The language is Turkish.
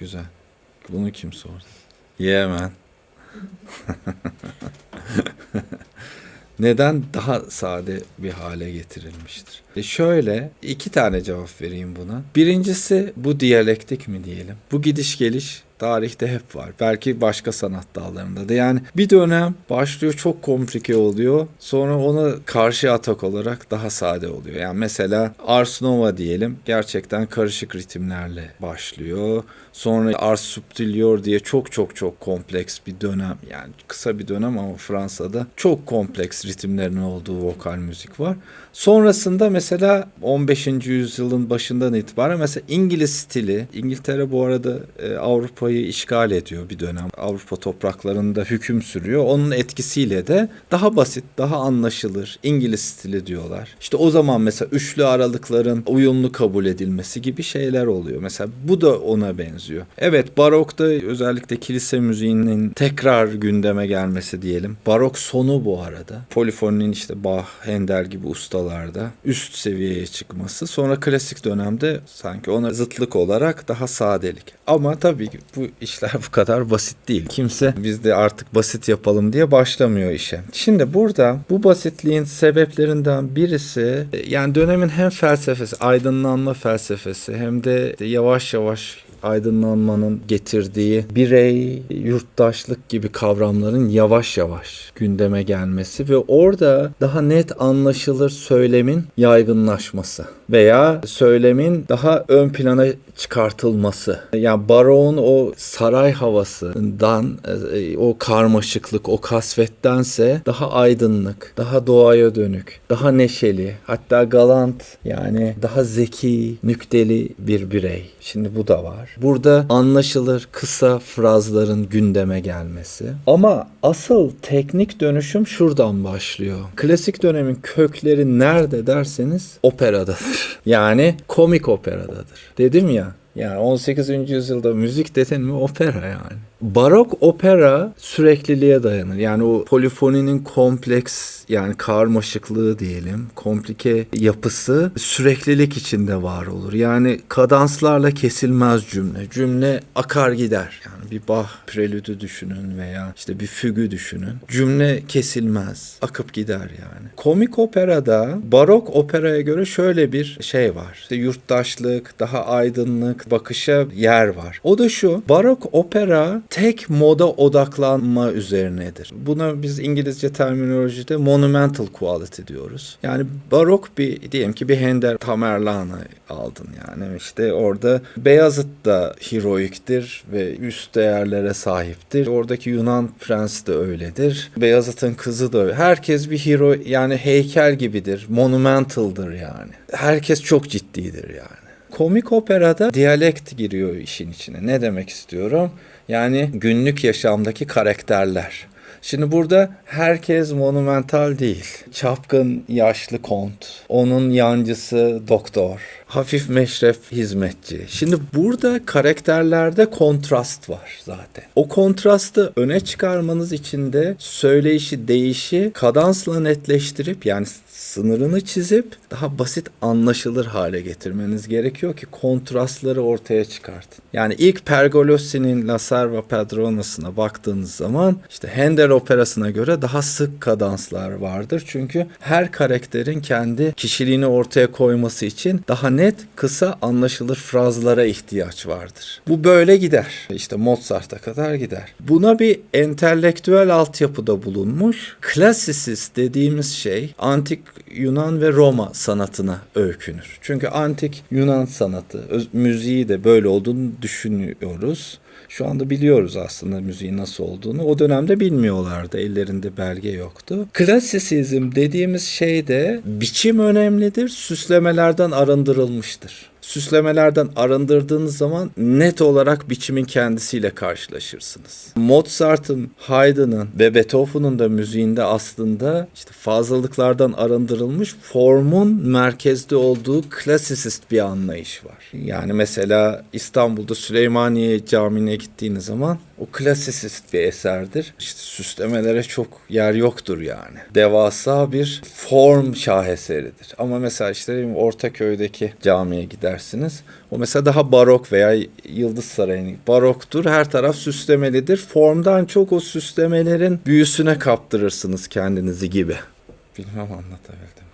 güzel. Bunu kim sordu? Yeah man. Neden daha sade bir hale getirilmiştir? Şöyle iki tane cevap vereyim buna. Birincisi bu diyalektik mi diyelim? Bu gidiş geliş tarihte hep var. Belki başka sanat dallarında da. Yani bir dönem başlıyor, çok komplike oluyor. Sonra ona karşı atak olarak daha sade oluyor. Yani mesela Ars Nova diyelim. Gerçekten karışık ritimlerle başlıyor. Sonra Ars Subtilior diye çok kompleks bir dönem. Yani kısa bir dönem ama Fransa'da çok kompleks ritimlerin olduğu vokal müzik var. Sonrasında mesela 15. yüzyılın başından itibaren mesela İngiliz stili, İngiltere bu arada Avrupa'yı işgal ediyor bir dönem. Avrupa topraklarında hüküm sürüyor. Onun etkisiyle de daha basit, daha anlaşılır İngiliz stili diyorlar. İşte o zaman mesela üçlü aralıkların uyumlu kabul edilmesi gibi şeyler oluyor. Mesela bu da ona benziyor. Evet, barokta özellikle kilise müziğinin tekrar gündeme gelmesi diyelim. Barok sonu bu arada. Polifoninin işte Bach, Handel gibi ustalarda üst seviyeye çıkması. Sonra klasik dönemde sanki ona zıtlık olarak daha sadelik. Ama tabii ki bu işler bu kadar basit değil. Kimse biz de artık basit yapalım diye başlamıyor işe. Şimdi burada bu basitliğin sebeplerinden birisi yani dönemin hem felsefesi, aydınlanma felsefesi hem de yavaş yavaş aydınlanmanın getirdiği birey, yurttaşlık gibi kavramların yavaş yavaş gündeme gelmesi ve orada daha net anlaşılır söylemin yaygınlaşması veya söylemin daha ön plana çıkartılması. Yani baroğun o saray havasından, o karmaşıklık, o kasvettense daha aydınlık, daha doğaya dönük, daha neşeli, hatta galant, yani daha zeki, nükteli bir birey. Şimdi bu da var. Burada anlaşılır kısa frazların gündeme gelmesi. Ama asıl teknik dönüşüm şuradan başlıyor. Klasik dönemin kökleri nerede derseniz operadadır. Yani komik operadadır. Dedim ya. Yani 18. yüzyılda müzik desen mi opera yani. Barok opera sürekliliğe dayanır. Yani o polifoninin kompleks yani karmaşıklığı diyelim, komplike yapısı süreklilik içinde var olur. Yani kadanslarla kesilmez cümle. Cümle akar gider. Yani bir Bach prelüdü düşünün veya işte bir fügü düşünün. Cümle kesilmez, akıp gider yani. Komik operada barok operaya göre şöyle bir şey var. İşte yurttaşlık, daha aydınlık bakışa yer var. O da şu: barok opera tek moda odaklanma üzerinedir. Buna biz İngilizce terminolojide monumental quality diyoruz. Yani barok bir diyelim ki bir Handel Tamerlane aldın yani işte orada Beyazıt da heroiktir ve üst değerlere sahiptir. Oradaki Yunan prensi de öyledir. Beyazıt'ın kızı da öyle. Herkes bir hero yani heykel gibidir. Monumental'dır yani. Herkes çok ciddidir yani. Komik operada diyalekt giriyor işin içine. Ne demek istiyorum? Yani günlük yaşamdaki karakterler. Şimdi burada herkes monumental değil. Çapkın yaşlı kont, onun yancısı doktor, hafif meşref hizmetçi. Şimdi burada karakterlerde kontrast var zaten. O kontrastı öne çıkarmanız için de söyleyişi, deyişi kadansla netleştirip yani sınırını çizip daha basit anlaşılır hale getirmeniz gerekiyor ki kontrastları ortaya çıkartın. Yani ilk Pergolosi'nin La Serva Padrona'sına baktığınız zaman işte Handel operasına göre daha sık kadanslar vardır. Çünkü her karakterin kendi kişiliğini ortaya koyması için daha net, kısa, anlaşılır frazlara ihtiyaç vardır. Bu böyle gider. İşte Mozart'a kadar gider. Buna bir entelektüel altyapıda bulunmuş. Klasisist dediğimiz şey antik Yunan ve Roma sanatına öykünür. Çünkü antik Yunan sanatı, müziği de böyle olduğunu düşünüyoruz. Şu anda biliyoruz aslında müziğin nasıl olduğunu. O dönemde bilmiyorlardı. Ellerinde belge yoktu. Klasisizm dediğimiz şey de biçim önemlidir. Süslemelerden arındırılmıştır. Süslemelerden arındırdığınız zaman net olarak biçimin kendisiyle karşılaşırsınız. Mozart'ın, Haydn'ın ve Beethoven'ın da müziğinde aslında işte fazlalıklardan arındırılmış formun merkezde olduğu klasisist bir anlayış var. Yani mesela İstanbul'da Süleymaniye Camii'ne gittiğiniz zaman O klasisist bir eserdir. İşte süslemelere çok yer yoktur yani. Devasa bir form şaheseridir. Ama mesela işte Ortaköy'deki camiye gidersiniz. O mesela daha barok veya Yıldız Sarayı'nın baroktur. Her taraf süslemelidir. Formdan çok o süslemelerin büyüsüne kaptırırsınız kendinizi gibi. Bilmem anlatabildim.